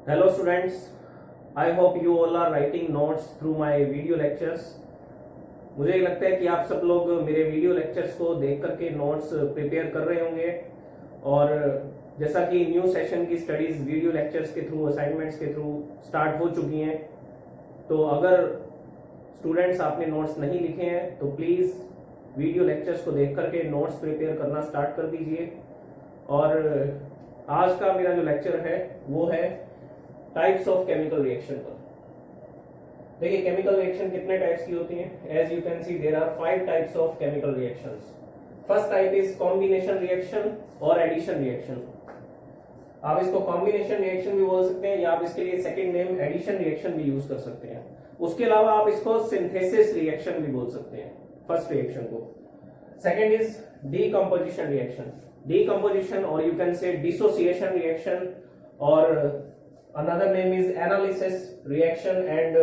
Hello students, I hope you all are writing notes through my video lectures. मुझे लगता है कि आप सब लोग मेरे वीडियो लेक्चर्स को देख करके नोट्स प्रिपेयर कर रहे होंगे और जैसा कि न्यू सेशन की स्टडीज वीडियो लेक्चर्स के थ्रू असाइनमेंट्स के थ्रू स्टार्ट हो चुकी हैं, तो अगर स्टूडेंट्स आपने नोट्स नहीं लिखे हैं तो प्लीज़ वीडियो लेक्चर्स को देख करके नोट्स प्रिपेयर करना स्टार्ट कर दीजिए। और आज का मेरा जो लेक्चर है वो है टाइप्स ऑफ केमिकल रिएक्शन पर। देखिए केमिकल रिएक्शन कितने टाइप्स की होती हैं। As you can see there are 5 types of chemical reactions. First type is combination reaction और एडिशन रिएक्शन। आप इसको कॉम्बिनेशन रिएक्शन भी बोल सकते हैं या आप इसके लिए सेकंड नेम एडिशन रिएक्शन भी यूज कर सकते हैं। उसके अलावा आप इसको सिंथेसिस रिएक्शन भी बोल सकते हैं फर्स्ट रिएक्शन को। Second is decomposition reaction. Decomposition और you can say dissociation reaction और another name is analysis reaction and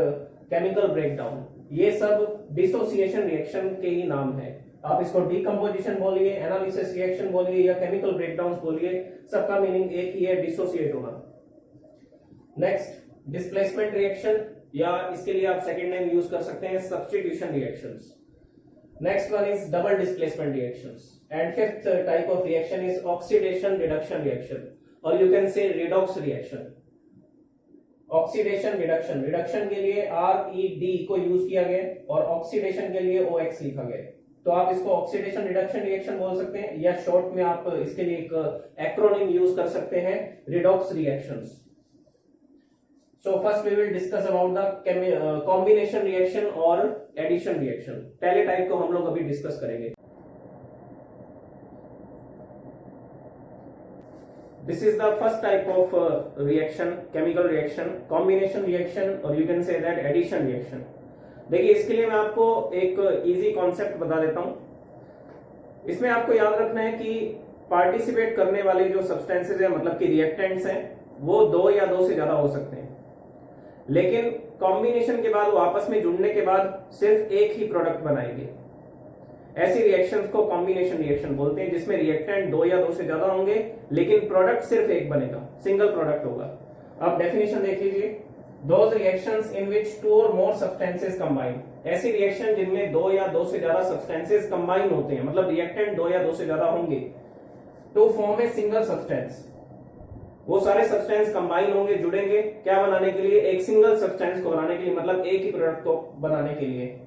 chemical breakdown. ये सब डिसोसिएशन रिएक्शन के ही नाम है। आप इसको डीकंपोजिशन बोलिए, एनालिसिस रिएक्शन बोलिए या केमिकल ब्रेकडाउन बोलिए, सबका मीनिंग एक ही है, डिसोसिएट होना। नेक्स्ट डिस्प्लेसमेंट रिएक्शन या इसके लिए आप सेकेंड नेम यूज कर सकते हैं substitution reactions. Next one is double displacement reactions and fifth type of reaction is oxidation reduction reaction और you can say redox reaction. Oxidation reduction, reduction के लिए RED को यूज किया गया और ऑक्सीडेशन के लिए OX लिखा गया, तो आप इसको ऑक्सीडेशन रिडक्शन रिएक्शन बोल सकते हैं या शॉर्ट में आप इसके लिए एक एक्रोनिम यूज कर सकते हैं redox reactions. So first we will discuss about the combination reaction और एडिशन रिएक्शन। पहले टाइप को हम लोग अभी डिस्कस करेंगे। This is the first type of reaction, chemical reaction, combination reaction और you can say that addition reaction। देखिए इसके लिए मैं आपको एक इजी कॉन्सेप्ट बता देता हूं। इसमें आपको याद रखना है कि पार्टिसिपेट करने वाले जो सब्सटेंसेज है मतलब कि रिएक्टेंट्स हैं वो 2 या 2 से ज्यादा हो सकते हैं, लेकिन कॉम्बिनेशन के बाद वो आपस में जुड़ने के बाद सिर्फ एक ही प्रोडक्ट बनाएंगे। ऐसी रिएक्शंस को कॉम्बिनेशन रिएक्शन बोलते हैं जिसमें रिएक्टेंट 2 या 2 से ज्यादा होंगे लेकिन प्रोडक्ट सिर्फ एक बनेगा, सिंगल प्रोडक्ट होगा। अब डेफिनेशन देख लीजिए, दोज रिएक्शंस इन विच 2 और मोर सब्सटेंसेस कंबाइन। ऐसी रिएक्शन जिनमें 2 या 2 से ज्यादा सब्सटेंसेस कंबाइन होते हैं, मतलब रिएक्टेंट 2 या 2 से ज्यादा होंगे, to form a single substance. वो सारे सब्सटेंस कंबाइन होंगे, जुड़ेंगे, क्या बनाने के लिए? एक सिंगल सब्सटेंस को बनाने के लिए, मतलब एक ही प्रोडक्ट को बनाने के लिए,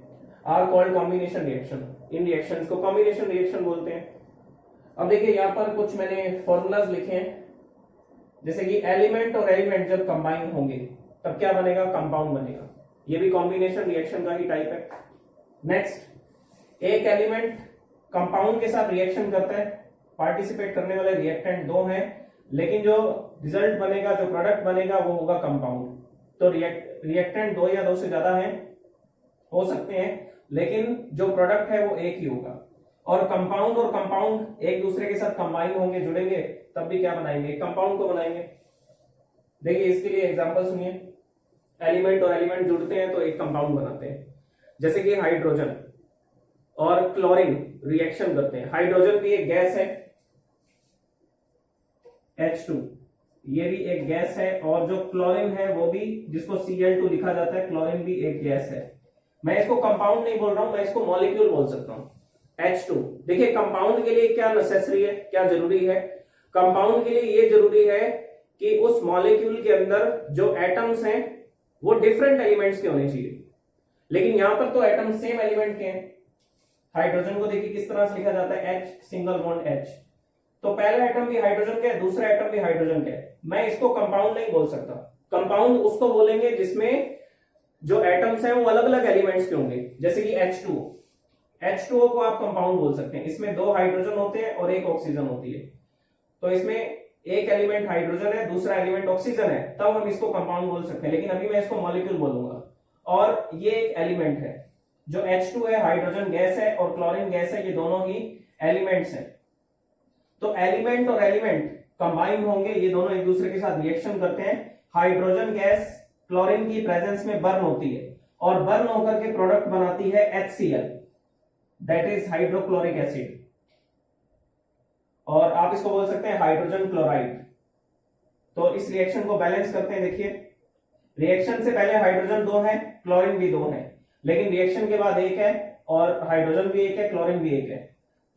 आर कॉल्ड कॉम्बिनेशन रिएक्शन। इन रिएक्शंस को कॉम्बिनेशन रिएक्शन बोलते हैं। अब देखिए यहाँ पर कुछ मैंने फॉर्मूलाज लिखे हैं, जैसे कि एलिमेंट और एलिमेंट जब कंबाइन होंगे तब क्या बनेगा? कंपाउंड बनेगा। ये भी कॉम्बिनेशन रिएक्शन का ही टाइप है। नेक्स्ट, एक एलिमेंट कंपाउंड के साथ रिएक्शन करता है, पार्टिसिपेट करने वाले रिएक्टेंट 2 हैं, लेकिन जो रिजल्ट बनेगा, जो प्रोडक्ट बनेगा वो होगा कंपाउंड। तो रिएक्टेंट 2 या 2 से ज्यादा है हो सकते हैं, लेकिन जो प्रोडक्ट है वो एक ही होगा। और कंपाउंड एक दूसरे के साथ कंबाइन होंगे, जुड़ेंगे, तब भी क्या बनाएंगे? कंपाउंड को बनाएंगे। देखिए इसके लिए एग्जांपल सुनिए। एलिमेंट और एलिमेंट जुड़ते हैं तो एक कंपाउंड बनाते हैं, जैसे कि हाइड्रोजन और क्लोरीन रिएक्शन करते हैं। हाइड्रोजन भी एक गैस है, H2, ये भी एक गैस है, और जो क्लोरीन है वो भी, जिसको Cl2 लिखा जाता है, क्लोरीन भी एक गैस है। मैं इसको कंपाउंड नहीं बोल रहा हूं, मैं इसको मॉलिक्यूल बोल सकता हूं, H2। देखिए कंपाउंड के लिए क्या नेसेसरी है, क्या जरूरी है? कंपाउंड के लिए ये जरूरी है कि उस मॉलिक्यूल के अंदर जो एटम्स हैं वो डिफरेंट एलिमेंट्स के होने चाहिए, लेकिन यहां पर तो एटम्स सेम एलिमेंट के हैं। हाइड्रोजन को देखिए किस तरह से लिखा जाता है, H सिंगल बॉन्ड H, तो पहला एटम भी हाइड्रोजन का है, दूसरा एटम भी हाइड्रोजन का है। मैं इसको कंपाउंड नहीं बोल सकता। कंपाउंड उसको बोलेंगे जिसमें जो एटम्स हैं वो अलग अलग एलिमेंट्स के होंगे, जैसे कि H2O को आप कंपाउंड बोल सकते हैं। इसमें 2 हाइड्रोजन होते हैं और 1 ऑक्सीजन होती है, तो इसमें एक एलिमेंट हाइड्रोजन है, दूसरा एलिमेंट ऑक्सीजन है, तब हम इसको कंपाउंड बोल सकते हैं, लेकिन अभी मैं इसको मॉलिक्यूल बोलूंगा। और ये एक एलिमेंट है, जो H2 है, हाइड्रोजन गैस है, और क्लोरीन गैस है, ये दोनों ही एलिमेंट्स हैं। तो एलिमेंट और एलिमेंट कंबाइन होंगे, ये दोनों एक दूसरे के साथ रिएक्शन करते हैं। हाइड्रोजन गैस क्लोरीन की प्रेजेंस में बर्न होती है और बर्न होकर के प्रोडक्ट बनाती है HCl, that is hydrochloric acid, और आप इसको बोल सकते हैं हाइड्रोजन क्लोराइड। तो इस रिएक्शन को बैलेंस करते हैं। देखिए रिएक्शन से पहले हाइड्रोजन 2 है, क्लोरीन भी 2 है, लेकिन रिएक्शन के बाद 1 है और हाइड्रोजन भी 1 है, क्लोरीन भी 1 है।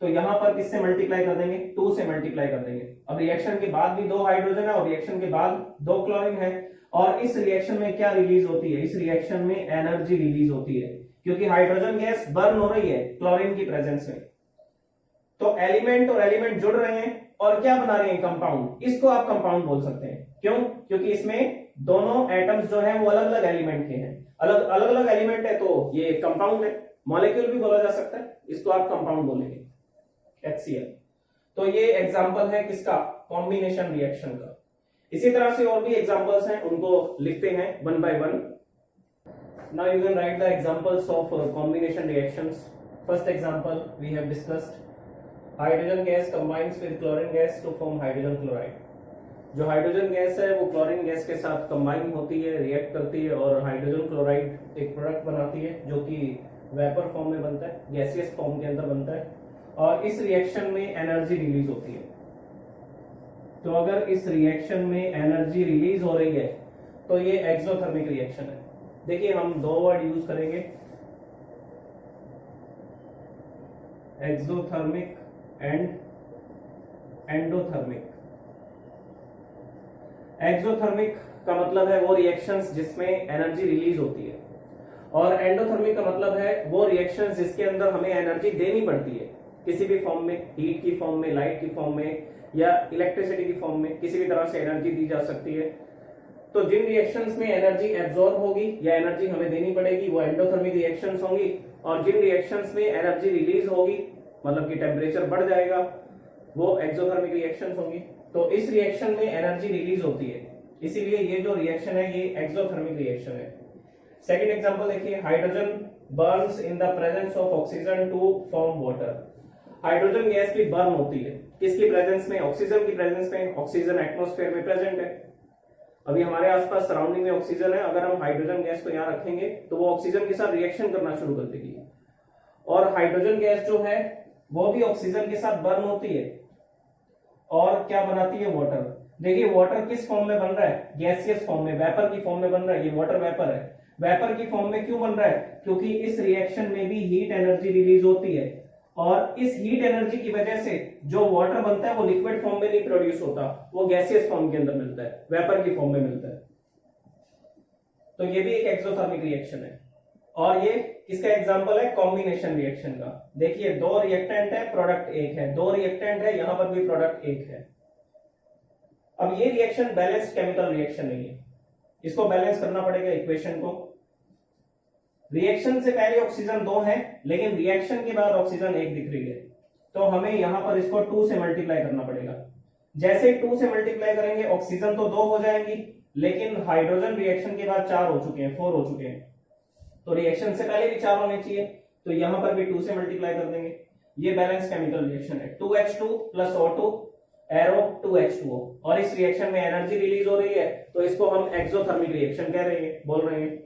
तो यहां पर किससे मल्टीप्लाई कर देंगे? 2 से मल्टीप्लाई कर देंगे। अब रिएक्शन के बाद भी 2 हाइड्रोजन है और रिएक्शन के बाद 2 क्लोरीन है। और इस रिएक्शन में क्या रिलीज होती है? इस रिएक्शन में एनर्जी रिलीज होती है, क्योंकि हाइड्रोजन गैस बर्न हो रही है क्लोरीन की प्रेजेंस में। तो एलिमेंट और एलिमेंट जुड़ रहे हैं और क्या बना रहे हैं? कंपाउंड। इसको आप कंपाउंड बोल सकते हैं। क्यों? क्योंकि इसमें दोनों एटम्स जो है वो अलग अलग एलिमेंट के हैं। अलग अलग एलिमेंट है तो ये कंपाउंड है। मॉलिक्यूल भी बोला जा सकता है, इसको आप कंपाउंड बोलेंगे, HCl। तो ये एग्जांपल है किसका? कॉम्बिनेशन रिएक्शन का। इसी तरह से और भी एग्जांपल्स हैं, उनको लिखते हैं one by one. Now you can write the examples of combination reactions. First example we have discussed, hydrogen gas combines with chlorine gas to form hydrogen chloride. जो हाइड्रोजन गैस है वो क्लोरीन गैस के साथ combine होती है, react करती है और हाइड्रोजन क्लोराइड एक प्रोडक्ट बनाती है जो कि वेपर फॉर्म में बनता है, गैसियस फॉर्म के अंदर बनता है। और इस रिएक्शन में एनर्जी रिलीज होती है। तो अगर इस रिएक्शन में एनर्जी रिलीज हो रही है तो ये एक्सोथर्मिक रिएक्शन है। देखिए हम 2 वर्ड यूज करेंगे, एक्सोथर्मिक एंड एंडोथर्मिक। एक्सोथर्मिक का मतलब है वो रिएक्शंस जिसमें एनर्जी रिलीज होती है, और एंडोथर्मिक का मतलब है वो रिएक्शंस जिसके अंदर हमें एनर्जी देनी पड़ती है, किसी भी फॉर्म में, हीट की फॉर्म में, लाइट की फॉर्म में या इलेक्ट्रिसिटी की फॉर्म में, किसी भी तरह से एनर्जी दी जा सकती है। तो जिन रिएक्शंस में एनर्जी एब्जॉर्ब होगी या एनर्जी हमें देनी पड़ेगी वो एंडोथर्मिक रिएक्शंस होंगी, और जिन रिएक्शंस में एनर्जी रिलीज होगी मतलब कि टेम्परेचर बढ़ जाएगा वो एक्सोथर्मिक रिएक्शंस होंगी। तो इस रिएक्शन में एनर्जी रिलीज होती है, इसीलिए ये जो रिएक्शन है ये एक्सोथर्मिक रिएक्शन है। सेकंड एग्जांपल देखिए, hydrogen burns in the presence of oxygen to form water. Hydrogen gas भी बर्न होती है, किसकी प्रेजेंस में? ऑक्सीजन की प्रेजेंस में। ऑक्सीजन एटमॉस्फेयर में प्रेजेंट है, अभी हमारे आसपास सराउंडिंग में ऑक्सीजन है। अगर हम हाइड्रोजन गैस को यहाँ रखेंगे तो वो ऑक्सीजन के साथ रिएक्शन करना शुरू कर देगी, और हाइड्रोजन गैस जो है वो भी ऑक्सीजन के साथ बर्न होती है और क्या बनाती है? वाटर। देखिए वाटर किस फॉर्म में बन रहा है? गैसियस फॉर्म में, वेपर की फॉर्म में बन रहा है। ये वाटर वेपर है। वेपर की फॉर्म में क्यों बन रहा है? क्योंकि इस रिएक्शन में भी हीट एनर्जी रिलीज होती है, और इस हीट एनर्जी की वजह से जो वाटर बनता है वो लिक्विड फॉर्म में नहीं प्रोड्यूस होता, वो गैसियस फॉर्म के अंदर मिलता है, वेपर की फॉर्म में मिलता है। तो ये भी एक एक्सोथर्मिक रिएक्शन है। और ये किसका एग्जांपल है? कॉम्बिनेशन रिएक्शन का। देखिए 2 रिएक्टेंट है, प्रोडक्ट 1 है, 2 रिएक्टेंट है, यहां पर भी प्रोडक्ट 1 है। अब ये रिएक्शन बैलेंस्ड केमिकल रिएक्शन नहीं है, इसको बैलेंस करना पड़ेगा इक्वेशन को। रिएक्शन से पहले ऑक्सीजन 2 है, लेकिन रिएक्शन के बाद ऑक्सीजन 1 दिख रही है, तो हमें यहां पर इसको 2 से मल्टीप्लाई करना पड़ेगा। जैसे 2 से मल्टीप्लाई करेंगे ऑक्सीजन तो 2 हो जाएंगी, लेकिन हाइड्रोजन रिएक्शन के बाद 4 हो चुके हैं, 4 हो चुके हैं, तो रिएक्शन से पहले भी 4 होने चाहिए, तो यहां पर भी 2 से मल्टीप्लाई कर देंगे। ये बैलेंस केमिकल रिएक्शन है। 2H2 plus O2 arrow 2H2O, और इस रिएक्शन में एनर्जी रिलीज हो रही है, तो इसको हम एक्सोथर्मिक रिएक्शन कह रहे हैं, बोल रहे हैं।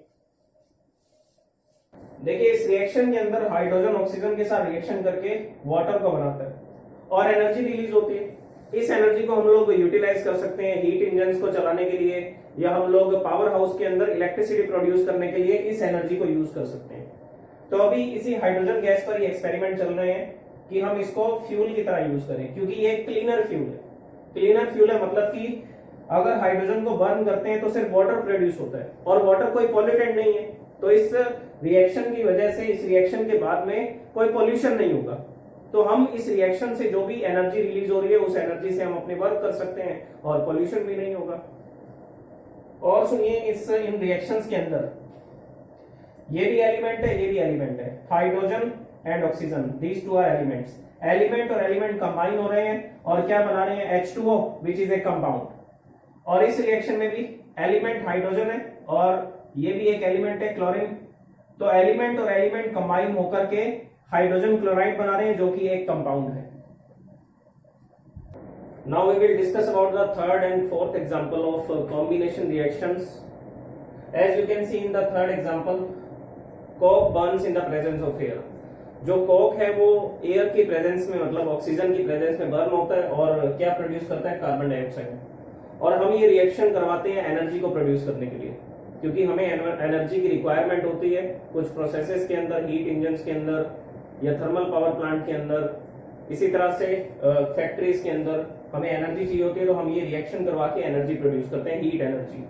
देखिए इस रिएक्शन के अंदर हाइड्रोजन ऑक्सीजन के साथ रिएक्शन करके वाटर को बनाता है और एनर्जी रिलीज होती है। इस एनर्जी को हम लोग यूटिलाइज कर सकते हैं हीट इंजन्स को चलाने के लिए, या हम लोग पावर हाउस के अंदर इलेक्ट्रिसिटी प्रोड्यूस करने के लिए इस एनर्जी को यूज कर सकते हैं। तो अभी इसी हाइड्रोजन गैस पर ये एक्सपेरिमेंट चल रहे हैं कि हम इसको फ्यूल की तरह यूज करें, क्योंकि ये क्लीनर फ्यूल है। क्लीनर फ्यूल है मतलब कि अगर हाइड्रोजन को बर्न करते हैं तो सिर्फ वाटर प्रोड्यूस होता है, और वाटर कोई पॉल्यूटेंट नहीं है, तो इस रिएक्शन की वजह से इस रिएक्शन के बाद में कोई पॉल्यूशन नहीं होगा। तो हम इस रिएक्शन से जो भी एनर्जी रिलीज हो रही है उस एनर्जी से हम अपने वर्क कर सकते हैं और पॉल्यूशन भी नहीं होगा। और सुनिए इन रिएक्शंस के अंदर ये भी एलिमेंट है, ये भी एलिमेंट है, hydrogen and oxygen, these two are elements. Element और एलिमेंट कंबाइन हो रहे हैं और क्या बना रहे हैं? H2O which is a compound. और इस रिएक्शन में भी एलिमेंट हाइड्रोजन है और ये भी एक एलिमेंट है क्लोरीन। तो एलिमेंट और एलिमेंट कंबाइन होकर के हाइड्रोजन क्लोराइड बना रहे हैं जो कि एक कंपाउंड है। Now we will discuss about the third and fourth example of combination reactions. As you can see in the third example, coke burns in the presence of air. जो Coke है वो एयर की presence में मतलब oxygen की presence में burn होता है और क्या प्रोड्यूस करता है? Carbon dioxide. और हम ये रिएक्शन करवाते हैं एनर्जी को प्रोड्यूस करने के लिए, क्योंकि हमें एनर्जी की रिक्वायरमेंट होती है कुछ प्रोसेसेस के अंदर, हीट इंजन्स के अंदर या थर्मल पावर प्लांट के अंदर, इसी तरह से फैक्ट्रीज के अंदर हमें एनर्जी चाहिए होती है, तो हम ये रिएक्शन करवा के एनर्जी प्रोड्यूस करते हैं, हीट एनर्जी।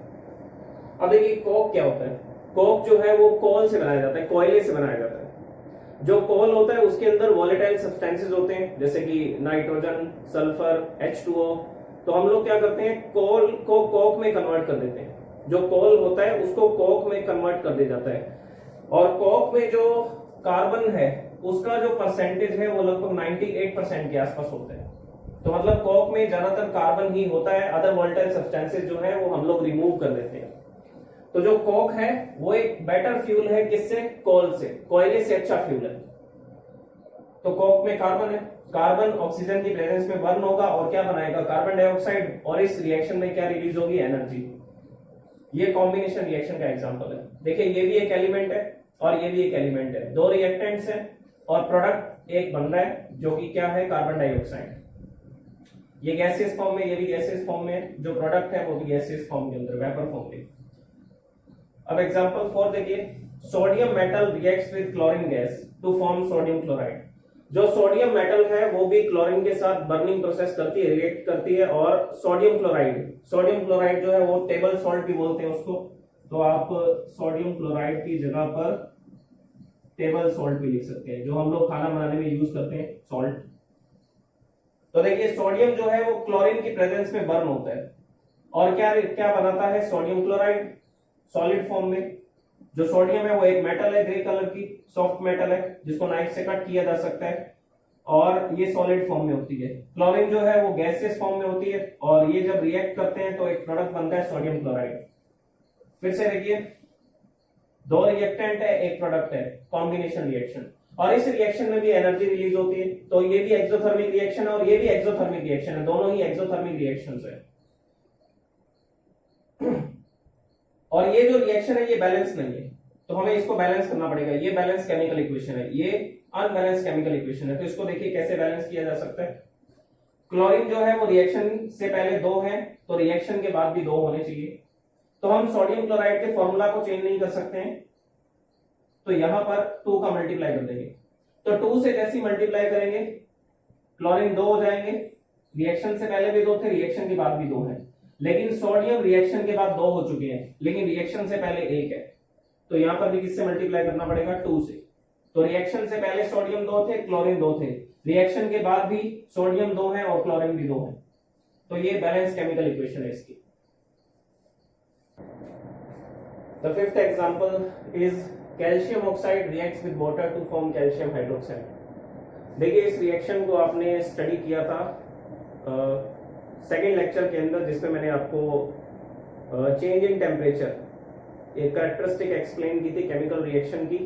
अब देखिए कोक क्या होता है। कोक जो है वो कोल से बनाया जाता है, कोयले से बनाया जाता है। जो कोल होता है उसके अंदर वॉलेटाइल सब्सटेंसेस होते हैं, जैसे कि नाइट्रोजन, सल्फर, H2O। तो हम लोग क्या करते हैं, कोल को कोक में कन्वर्ट कर देते हैं। जो कोल होता है उसको कोक में कन्वर्ट कर दिया जाता है, और कोक में जो कार्बन है उसका जो परसेंटेज है वो लगभग 98% के आसपास होता है। तो मतलब कोक में ज्यादातर कार्बन ही होता है, अदर वॉलेटाइल सब्सटेंसेस जो है वो हम लोग रिमूव कर देते हैं। तो जो कोक है वो एक बेटर फ्यूल है, किससे, कोल से, कोयले से अच्छा फ्यूल है। तो कोक में कार्बन है, कार्बन ऑक्सीजन की प्रेजेंस में बर्न होगा और क्या बनाएगा, कार्बन डाइऑक्साइड, और इस रिएक्शन में क्या रिलीज होगी, एनर्जी। ये कॉम्बिनेशन रिएक्शन का एग्जांपल है। देखिए ये भी एक एलिमेंट है और ये भी एक एलिमेंट है, दो रिएक्टेंट्स हैं और प्रोडक्ट एक बन रहा है जो कि क्या है, कार्बन डाइऑक्साइड। ये गैसियस फॉर्म में, ये भी गैसियस फॉर्म में, जो प्रोडक्ट है वो भी गैसियस फॉर्म के अंदर, वेपर फॉर्म में। अब एग्जांपल 4 देखिए, sodium metal reacts with chlorine gas to form sodium chloride. जो सोडियम मेटल है वो भी क्लोरीन के साथ बर्निंग प्रोसेस करती है, रिएक्ट करती है, और सोडियम क्लोराइड जो है वो टेबल सॉल्ट भी बोलते हैं उसको। तो आप सोडियम क्लोराइड की जगह पर टेबल सॉल्ट भी लिख सकते हैं, जो हम लोग खाना बनाने में यूज करते हैं, सॉल्ट। तो देखिए सोडियम जो है वो क्लोरीन की प्रेजेंस में बर्न होता है और क्या क्या बनाता है, सोडियम क्लोराइड सॉलिड फॉर्म में। जो सोडियम है वो एक मेटल है, ग्रे कलर की सॉफ्ट मेटल है, जिसको नाइफ से कट किया जा सकता है, और ये सॉलिड फॉर्म में होती है। क्लोरीन जो है वो गैसियस फॉर्म में होती है, और ये जब रिएक्ट करते हैं तो एक प्रोडक्ट बनता है सोडियम क्लोराइड। फिर से देखिए, दो रिएक्टेंट है, एक प्रोडक्ट है, कॉम्बिनेशन रिएक्शन, और इस रिएक्शन में भी एनर्जी रिलीज होती है। तो ये भी एक्सोथर्मिक रिएक्शन है और ये भी एक्सोथर्मिक रिएक्शन है, दोनों ही एक्सोथर्मिक रिएक्शंस है। और ये जो रिएक्शन है ये बैलेंस नहीं है, तो हमें इसको बैलेंस करना पड़ेगा। ये बैलेंस केमिकल इक्वेशन है, ये अनबैलेंस केमिकल इक्वेशन है। तो इसको देखिए कैसे बैलेंस किया जा सकता है। क्लोरीन जो है वो रिएक्शन से पहले 2 है, तो रिएक्शन के बाद भी 2 होने चाहिए। तो हम सोडियम क्लोराइड के फॉर्मूला को चेंज नहीं कर सकते हैं, तो यहां पर 2 का मल्टीप्लाई कर देंगे। तो 2 से जैसे मल्टीप्लाई करेंगे क्लोरीन 2 हो जाएंगे। रिएक्शन से पहले भी 2 थे, रिएक्शन के बाद भी 2 है, लेकिन सोडियम रिएक्शन के बाद 2 हो चुके हैं, लेकिन रिएक्शन से पहले 1 है। तो यहां पर भी किससे मल्टीप्लाई करना पड़ेगा, 2 से। तो रिएक्शन से पहले सोडियम 2 थे, क्लोरीन 2 थे, रिएक्शन के बाद भी सोडियम 2 है और क्लोरीन भी 2 है। तो ये बैलेंस केमिकल इक्वेशन है इसकी। The fifth example is calcium oxide reacts with water to form calcium hydroxide। देखिए इस रिएक्शन को आपने स्टडी किया था सेकेंड लेक्चर के अंदर, जिसमें मैंने आपको चेंज इन टेम्परेचर एक कैरेक्टरिस्टिक एक्सप्लेन की थी केमिकल रिएक्शन की।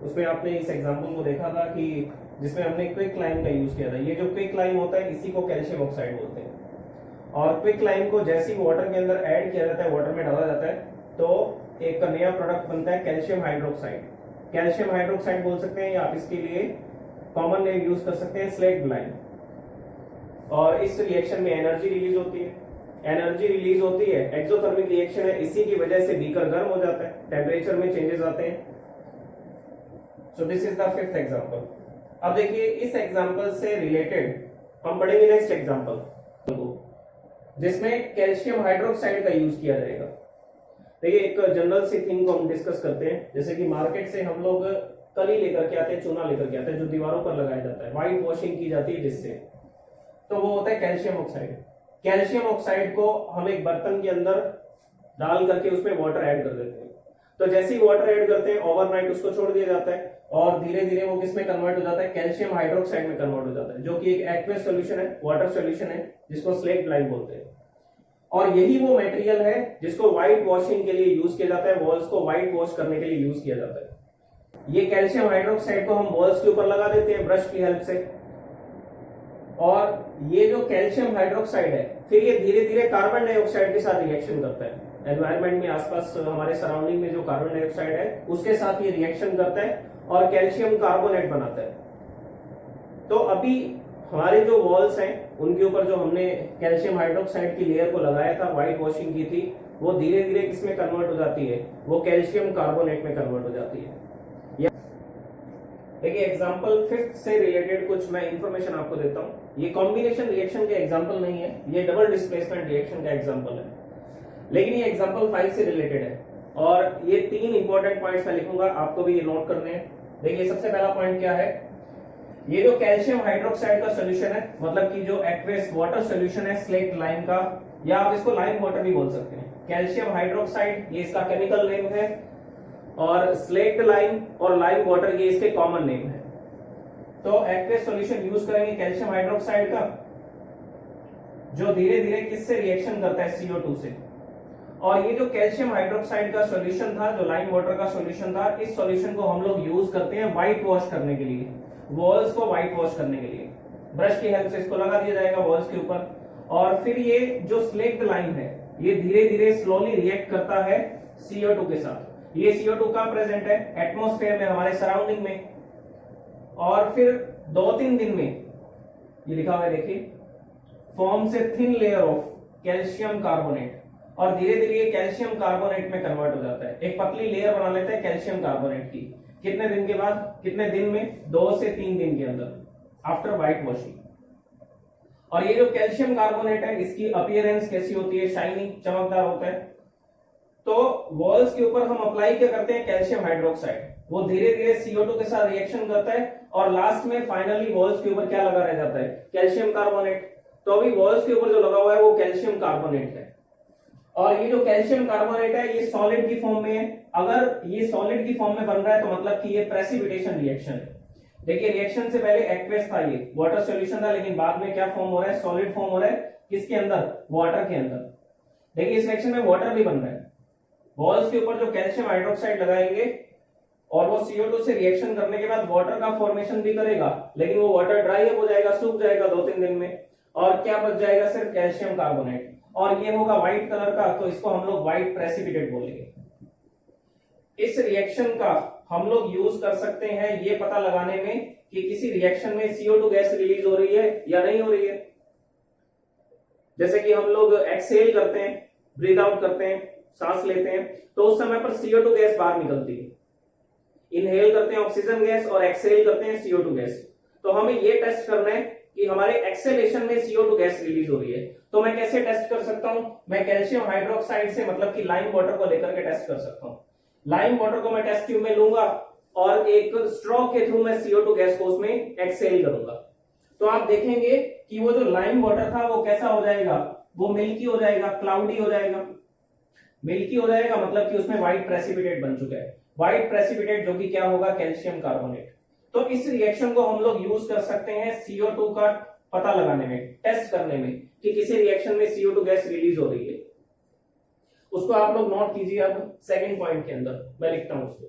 उसमें आपने इस एग्जांपल को देखा था कि जिसमें हमने क्विक लाइम का यूज किया था। ये जो क्विक लाइम होता है इसी को कैल्शियम ऑक्साइड बोलते हैं, और क्विक लाइम को जैसे ही वाटर के अंदर ऐड किया जाता है, वाटर में डाला जाता है, तो एक नया प्रोडक्ट बनता है कैल्शियम हाइड्रोक्साइड। कैल्शियम हाइड्रोक्साइड बोल सकते हैं, या आप इसके लिए कॉमन नेम यूज कर सकते हैं, स्लेट ब्लाइम। और इस रिएक्शन में एनर्जी रिलीज होती है। एनर्जी रिलीज होती है, एक्सोथर्मिक रिएक्शन है, इसी की वजह से बीकर गर्म हो जाता है, टेम्परेचर में चेंजेस आते हैं। So this is the fifth example. अब देखिए इस एग्जांपल से रिलेटेड हम पढ़ेंगे नेक्स्ट एग्जांपल को, जिसमें कैल्शियम हाइड्रोक्साइड का यूज किया जाएगा। देखिए एक जनरल सी थिंग को हम डिस्कस करते हैं, जैसे कि मार्केट से हम लोग कली लेकर के आते हैं, चूना लेकर के आते हैं, जो दीवारों पर लगाया जाता है, व्हाइट वॉशिंग की जाती है जिससे, तो वो होता है कैल्शियम ऑक्साइड। कैल्शियम ऑक्साइड को हम एक बर्तन के अंदर डाल करके उसमें वाटर ऐड कर देते हैं। तो जैसे ही वाटर ऐड करते हैं ओवरनाइट उसको छोड़ दिया जाता है, और धीरे धीरे वो किस में कन्वर्ट हो जाता है, कैल्शियम हाइड्रोक्साइड में कन्वर्ट हो जाता है, जो कि एक एक्वस सॉल्यूशन है, वाटर सॉल्यूशन है, जिसको स्लेट ब्लाइम बोलते हैं। और यही वो मटेरियल है जिसको व्हाइट वॉशिंग के लिए यूज किया जाता है, वॉल्स को व्हाइट वॉश करने के लिए यूज किया जाता है। ये कैल्शियम हाइड्रोक्साइड को हम वॉल्स के ऊपर लगा देते हैं ब्रश की हेल्प से, और ये जो कैल्शियम हाइड्रोक्साइड है फिर ये धीरे धीरे कार्बन डाइऑक्साइड के साथ रिएक्शन करता है। एनवायरमेंट में आसपास हमारे सराउंडिंग में जो कार्बन डाइऑक्साइड है उसके साथ ये रिएक्शन करता है और कैल्शियम कार्बोनेट बनाता है। तो अभी हमारे जो वॉल्स हैं उनके ऊपर जो हमने कैल्शियम हाइड्रोक्साइड की लेयर को लगाया था, व्हाइट वॉशिंग की थी, वो धीरे धीरे किसमें कन्वर्ट हो जाती है, वो कैल्शियम कार्बोनेट में कन्वर्ट हो जाती है। देखिए एग्जांपल 5th से रिलेटेड कुछ मैं इंफॉर्मेशन आपको देता हूं। ये कॉम्बिनेशन रिएक्शन के एग्जांपल नहीं है, ये डबल डिस्प्लेसमेंट रिएक्शन का एग्जांपल है, लेकिन ये एग्जांपल 5 से रिलेटेड है और ये 3 इंपॉर्टेंट पॉइंट्स मैं लिखूंगा, आपको भी ये नोट करने हैं। देखिए सबसे पहला पॉइंट क्या है, ये जो कैल्शियम हाइड्रोक्साइड का सोल्यूशन है, मतलब कि जो एक्वेस वाटर सोल्यूशन है स्लेट लाइम का, या आप इसको लाइम वाटर भी बोल सकते हैं। कैल्शियम हाइड्रोक्साइड ये इसका केमिकल नेम है और स्लेट लाइम और लाइम वाटर ये इसके कॉमन नेम है। तो एक्वेस सॉल्यूशन यूज करेंगे कैल्शियम हाइड्रोक्साइड का, जो धीरे धीरे किससे रिएक्शन करता है, CO2 से। और ये जो कैल्शियम हाइड्रोक्साइड का सॉल्यूशन था, जो लाइम वाटर का सॉल्यूशन था, इस सॉल्यूशन को हम लोग यूज करते हैं व्हाइट वॉश करने के लिए, वॉल्स को व्हाइट वॉश करने के लिए। ब्रश की हेल्प से इसको लगा दिया जाएगा वॉल्स के ऊपर, और फिर ये जो स्लेक्ट लाइम है ये धीरे धीरे स्लोली रिएक्ट करता है CO2 के साथ। ये CO2 कहां प्रेजेंट है, एटमॉस्फेयर में, हमारे सराउंडिंग में। और फिर 2-3 दिन में ये लिखा हुआ है देखिए, फॉर्म से thin layer of calcium carbonate, और धीरे धीरे ये कैल्शियम कार्बोनेट में कन्वर्ट हो जाता है, एक पतली लेयर बना लेता है कैल्शियम कार्बोनेट की। कितने दिन के बाद, कितने दिन में, 2 से 3 दिन के अंदर, आफ्टर व्हाइट वॉशिंग। और ये जो कैल्शियम कार्बोनेट है इसकी अपीयरेंस कैसी होती है, शाइनी, चमकदार होता है। तो वॉल्स के ऊपर हम अप्लाई क्या करते हैं, कैल्शियम हाइड्रोक्साइड, वो धीरे धीरे CO2 के साथ रिएक्शन करता है और लास्ट में फाइनली वॉल्स के ऊपर क्या लगा रह जाता है, कैल्शियम कार्बोनेट। तो अभी वॉल्स के ऊपर जो लगा हुआ है वो कैल्शियम कार्बोनेट है, और ये जो कैल्शियम कार्बोनेट है ये सॉलिड की फॉर्म में है। अगर ये सॉलिड की फॉर्म में बन रहा है तो मतलब कि ये प्रेसिपिटेशन रिएक्शन है। देखिए रिएक्शन से पहले एक्वेस था, ये वाटर सॉल्यूशन था, लेकिन बाद में क्या फॉर्म हो रहा है, सॉलिड फॉर्म हो रहा है। किसके अंदर, वाटर के अंदर। देखिए इस रिएक्शन में वाटर भी बन रहा है। वॉल्स के ऊपर जो कैल्शियम हाइड्रोक्साइड लगाएंगे और वो CO2 से रिएक्शन करने के बाद वाटर का फॉर्मेशन भी करेगा, लेकिन वो वाटर ड्राई अप हो जाएगा, सूख जाएगा 2-3 दिन में, और क्या बच जाएगा, सिर्फ कैल्शियम कार्बोनेट। और ये होगा व्हाइट कलर का, तो इसको हम लोग व्हाइट प्रेसिपिटेट बोलेंगे। इस रिएक्शन का हम लोग यूज कर सकते हैं ये पता लगाने में कि किसी रिएक्शन में CO2 गैस रिलीज हो रही है या नहीं हो रही है। जैसे कि हम लोग एक्सहेल करते हैं, ब्रीथ आउट करते हैं, सांस लेते हैं, तो उस समय पर CO2 गैस बाहर निकलती है। इनहेल करते हैं ऑक्सीजन गैस और एक्सहेल करते हैं CO2 गैस। तो हमें ये टेस्ट करना है कि हमारे एक्सेलेशन में CO2 गैस रिलीज हो रही है। तो मैं कैसे टेस्ट कर सकता हूं, मैं कैल्शियम हाइड्रोक्साइड से, मतलब कि लाइम वाटर को लेकर के टेस्ट कर सकता हूं। लाइम वाटर को मैं टेस्ट ट्यूब में लूंगा और एक स्ट्रॉ के थ्रू मैं CO2 गैस को उसमें एक्सहेल करूंगा। तो आप देखेंगे कि वो जो लाइम वाटर था वो कैसा हो जाएगा, वो मिल्की हो जाएगा, क्लाउडी हो जाएगा। मिल्की हो जाएगा मतलब कि उसमें व्हाइट प्रेसिपिटेट बन चुका है। व्हाइट प्रेसिपिटेट जो कि क्या होगा, कैल्शियम कार्बोनेट। तो इस रिएक्शन को हम लोग यूज कर सकते हैं CO2 का पता लगाने में, टेस्ट करने में कि किसी रिएक्शन में CO2 गैस रिलीज हो रही है। उसको आप लोग नोट कीजिए। अब सेकंड पॉइंट के अंदर मैं लिखता हूं उसको।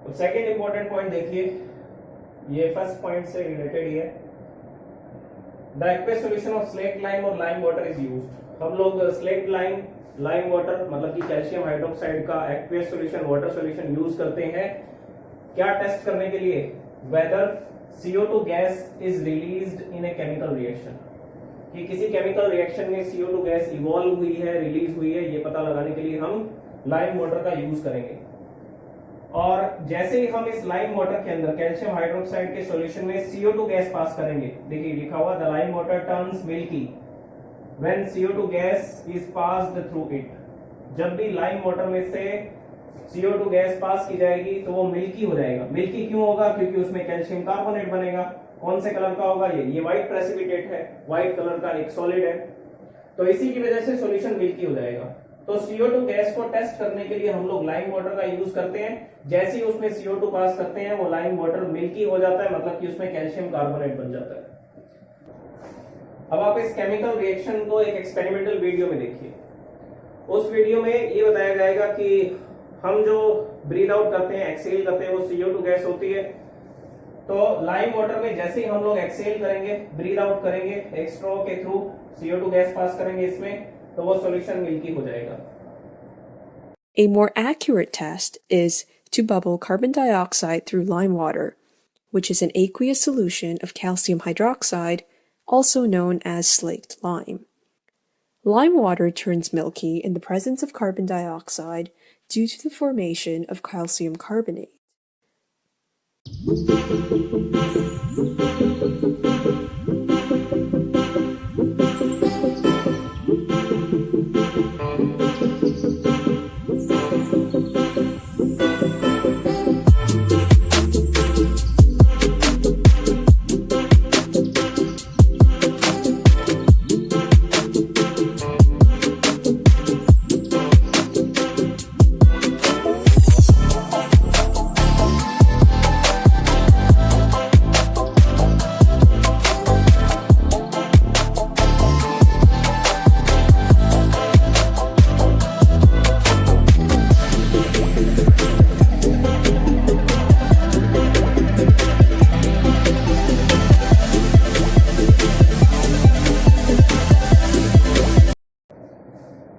तो सेकंड इंपॉर्टेंट पॉइंट देखिए, ये फर्स्ट पॉइंट से रिलेटेड ही है। The aqueous solution of slaked lime और लाइम वाटर इज यूज्ड। हम लोग स्लेट लाइम, लाइम वाटर मतलब कि कैल्शियम हाइड्रोक्साइड का aqueous solution, water solution use करते हैं क्या टेस्ट करने के लिए, whether CO2 gas is released in a chemical reaction, कि किसी केमिकल रिएक्शन में CO2 गैस इवॉल्व हुई है, रिलीज हुई है, ये पता लगाने के लिए हम लाइम वाटर का यूज करेंगे। और जैसे ही हम इस लाइम वाटर के अंदर कैल्शियम हाइड्रोक्साइड के सॉल्यूशन में CO2 गैस पास करेंगे, देखिए लिखा हुआ the lime water turns milky when CO2 gas is passed through it. जब भी लाइम वाटर में से CO2 गैस पास की जाएगी तो वो मिल्की हो जाएगा। मिल्की क्यों होगा, क्योंकि उसमें कैल्शियम कार्बोनेट बनेगा। कौन से कलर का होगा, ये व्हाइट प्रेसिपिटेट है, व्हाइट कलर का एक सॉलिड है, तो इसी की वजह से सॉल्यूशन मिल्की हो जाएगा। तो CO2 गैस को टेस्ट करने के लिए हम लोग लाइम वाटर का यूज करते हैं। जैसे ही उसमें CO2 पास करते हैं वो लाइम वाटर मिल्की हो जाता है, मतलब कि उसमें कैल्शियम कार्बोनेट बन जाता है। अब आप इस केमिकल रिएक्शन को एक एक्सपेरिमेंटल वीडियो में देखिए। उस वीडियो में ये बताया जाएगा कि हम जो ब्रीथ आउट करते हैं, एक्सहेल करते हैं, वो CO2 गैस होती है। तो लाइम वाटर में जैसे ही हम लोग एक्सहेल करेंगे, ब्रीथ आउट करेंगे, एक स्ट्रॉ के थ्रू CO2 गैस पास करेंगे इसमें, तो वो सॉल्यूशन मिल्की हो जाएगा। A more accurate test is to bubble carbon dioxide through lime water, which is an aqueous solution of calcium hydroxide also known as slaked lime. Lime water turns milky in the presence of carbon dioxide due to the formation of calcium carbonate.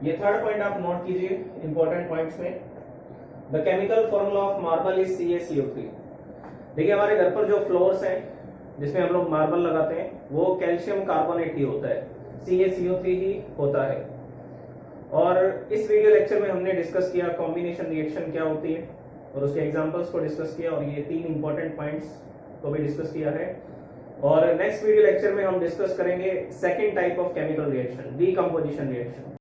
ये third point आप note कीजिए important points में। The chemical formula of marble is CaCO3। देखिए हमारे घर पर जो floors हैं जिसमें हम लोग मार्बल लगाते हैं वो कैल्शियम कार्बोनेट ही होता है, CaCO3 ही होता है। और इस वीडियो लेक्चर में हमने डिस्कस किया कॉम्बिनेशन रिएक्शन क्या होती है और उसके एग्जांपल्स को डिस्कस किया और ये 3 इंपॉर्टेंट पॉइंट्स को भी डिस्कस किया है। और नेक्स्ट वीडियो लेक्चर में हम डिस्कस करेंगे second type of chemical reaction, decomposition reaction.